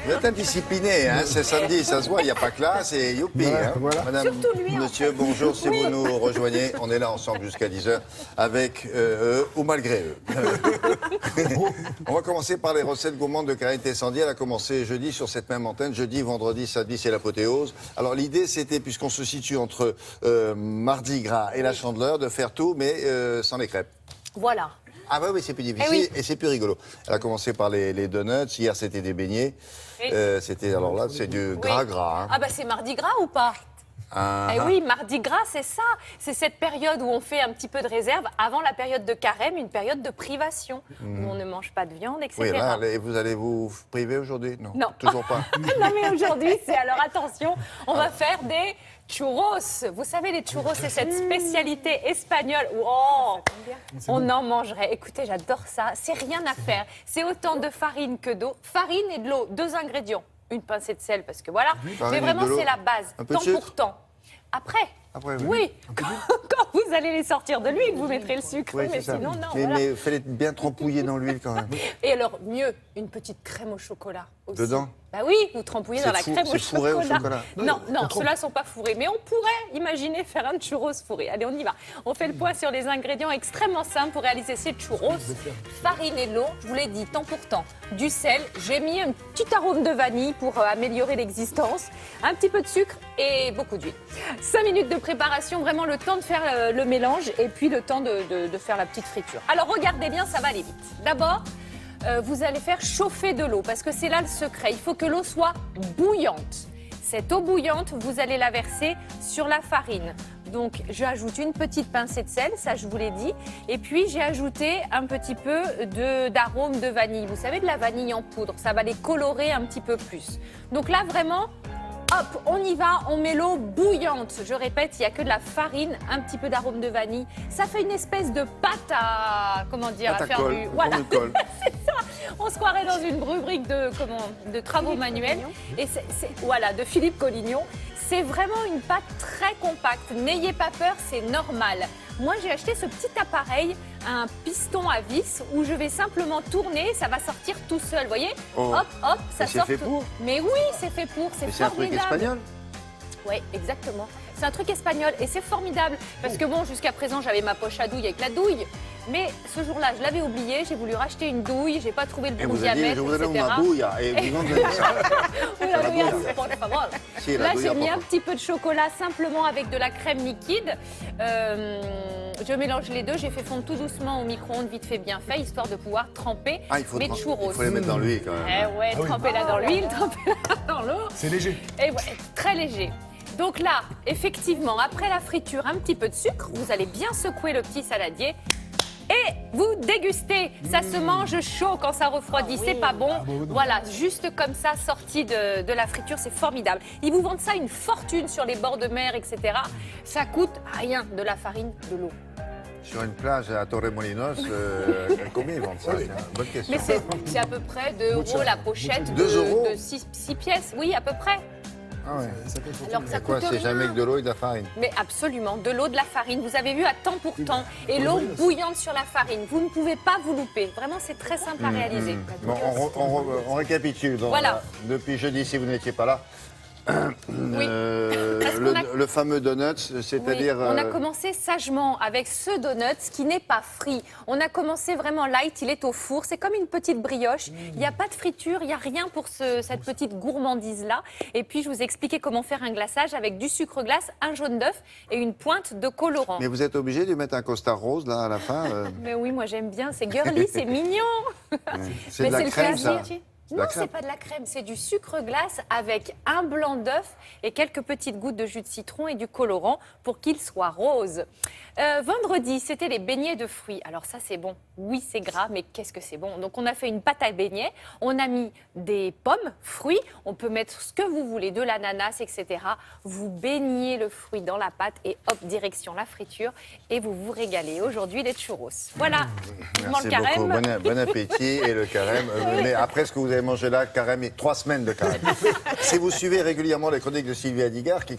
Vous êtes indiscipliné, hein, c'est samedi, ça se voit, il n'y a pas que là, c'est youpi. Voilà, hein. voilà. Madame, Surtout lui, en monsieur, bonjour, si vous nous rejoignez, on est là ensemble jusqu'à 10h avec eux ou malgré eux. On va commencer par les recettes gourmandes de Karine Tessandier. Elle a commencé jeudi sur cette même antenne. Jeudi, vendredi, samedi, c'est l'apothéose. Alors l'idée, c'était, puisqu'on se situe entre Mardi Gras et la Chandeleur, de faire tout, mais sans les crêpes. Voilà. Ah bah oui, c'est plus difficile oui. et c'est plus rigolo. Elle a commencé par les donuts, hier c'était des beignets. Oui. C'était, alors là, c'est du gras. Hein. Ah bah c'est Mardi Gras ou pas? Eh oui, Mardi Gras, c'est ça. C'est cette période où on fait un petit peu de réserve avant la période de carême, une période de privation, où on ne mange pas de viande, etc. Oui, là, vous allez vous priver aujourd'hui? Non, Non. toujours pas. Non mais aujourd'hui, c'est alors attention, on va faire des churros. Vous savez, les churros, c'est cette spécialité espagnole où on en mangerait. Écoutez, j'adore ça. C'est rien à faire. C'est autant de farine que d'eau. Farine et de l'eau, 2 ingrédients. Une pincée de sel, parce que voilà. Mais vraiment, c'est la base. Un peu de Temps sucre. pour temps. Après, Après, oui. Quand vous allez les sortir de l'huile, vous mettrez le sucre. Oui, mais c'est ça. sinon, non. Mais, Voilà. mais fallait bien trempouiller dans l'huile quand même. Et alors, mieux, une petite crème au chocolat aussi. Dedans? Bah oui, vous trempouillez dans la crème au c'est fourré au chocolat. Non, ceux-là ne sont pas fourrés. Mais on pourrait imaginer faire un churros fourré. Allez, on y va. On fait le point sur les ingrédients extrêmement simples pour réaliser ces churros. Farine et de l'eau, je vous l'ai dit, temps pour temps. Du sel, j'ai mis un petit arôme de vanille pour améliorer l'existence. Un petit peu de sucre et beaucoup d'huile. 5 minutes de préparation, vraiment le temps de faire le mélange et puis le temps de faire la petite friture. Alors regardez bien, ça va aller vite. D'abord, vous allez faire chauffer de l'eau parce que c'est là le secret. Il faut que l'eau soit bouillante. Cette eau bouillante, vous allez la verser sur la farine. Donc, j'ajoute une petite pincée de sel, ça je vous l'ai dit. Et puis, j'ai ajouté un petit peu d'arôme de vanille. Vous savez, de la vanille en poudre. Ça va les colorer un petit peu plus. Donc là, vraiment, hop, on y va, on met l'eau bouillante. Je répète, il n'y a que de la farine, un petit peu d'arôme de vanille. Ça fait une espèce de pâte à, comment dire, Pâte à faire colle, du... Voilà, on le colle. c'est ça. On se croirait dans une rubrique de travaux manuels. Et voilà, de Philippe Collignon. C'est vraiment une pâte très compacte. N'ayez pas peur, c'est normal. Moi, j'ai acheté ce petit appareil, un piston à vis, où je vais simplement tourner, ça va sortir tout seul. Vous voyez? Oh. Hop, hop, ça Mais c'est sort fait tout. pour? Mais oui, c'est fait pour, c'est Mais c'est un truc formidable. espagnol? Oui, exactement. C'est un truc espagnol et c'est formidable. Parce que bon, jusqu'à présent, j'avais ma poche à douille avec la douille. Mais ce jour-là, je l'avais oublié. J'ai voulu racheter une douille. J'ai pas trouvé le Et bon vous avez dit, diamètre, je voudrais etc. une bouille. Et vous en donnez ça. Una la douille, douille. por favor. Si, la Là, douille, j'ai mis por un petit peu de chocolat simplement avec de la crème liquide. Je mélange les deux. J'ai fait fondre tout doucement au micro-ondes, vite fait, bien fait, histoire de pouvoir tremper Ah, il faut mes churros. il faut les mettre dans l'huile quand même. Eh ouais, trempez-la dans l'huile, trempez-la dans l'eau. C'est léger. Et ouais, très léger. Donc là, effectivement, après la friture, un petit peu de sucre, vous allez bien secouer le petit saladier et vous dégustez. Ça se mange chaud quand ça refroidit, c'est pas bon. Voilà, juste comme ça, sorti de la friture, c'est formidable. Ils vous vendent ça une fortune sur les bords de mer, etc. Ça coûte rien, de la farine, de l'eau. Sur une plage à Torremolinos, combien ils vendent ça? Tiens, bonne question. Mais c'est à peu près 2 euros la pochette 2 euros de 6 pièces. Oui, à peu près. Ah ouais. Alors que ça C'est quoi? coûte C'est rien. jamais que de l'eau et de la farine? Mais absolument, de l'eau, de la farine. Vous avez vu à temps pour temps. Et l'eau bouillante sur la farine. Vous ne pouvez pas vous louper. Vraiment, c'est très simple à réaliser. Bon, on récapitule. Donc, Voilà. Depuis jeudi, si vous n'étiez pas là, Parce qu'on a- le fameux donut, c'est-à-dire... Oui, on a commencé sagement avec ce donut qui n'est pas frit. On a commencé vraiment light, il est au four. C'est comme une petite brioche. Il n'y a pas de friture, il n'y a rien pour cette petite gourmandise-là. Et puis, je vous ai expliqué comment faire un glaçage avec du sucre glace, un jaune d'œuf et une pointe de colorant. Mais vous êtes obligé de mettre un costard rose là à la fin Mais oui, moi j'aime bien. C'est girly, c'est mignon. C'est Mais de la le crème, ça? plaisir. De la Non, crème. c'est pas de la crème, c'est du sucre glace avec un blanc d'œuf et quelques petites gouttes de jus de citron et du colorant pour qu'il soit rose. Vendredi, c'était les beignets de fruits. Alors ça, c'est bon. Oui, c'est gras, mais qu'est-ce que c'est bon. Donc on a fait une pâte à beignets, on a mis des pommes, fruits, on peut mettre ce que vous voulez, de l'ananas, etc. Vous baignez le fruit dans la pâte et hop, direction la friture et vous vous régalez. Aujourd'hui, les churros. Voilà, vivement Merci le carême. beaucoup, bon appétit et le carême. Mais après ce que vous avez mangé là, carême et 3 semaines de carême. Si vous suivez régulièrement les chroniques de Sylvie Adigard qui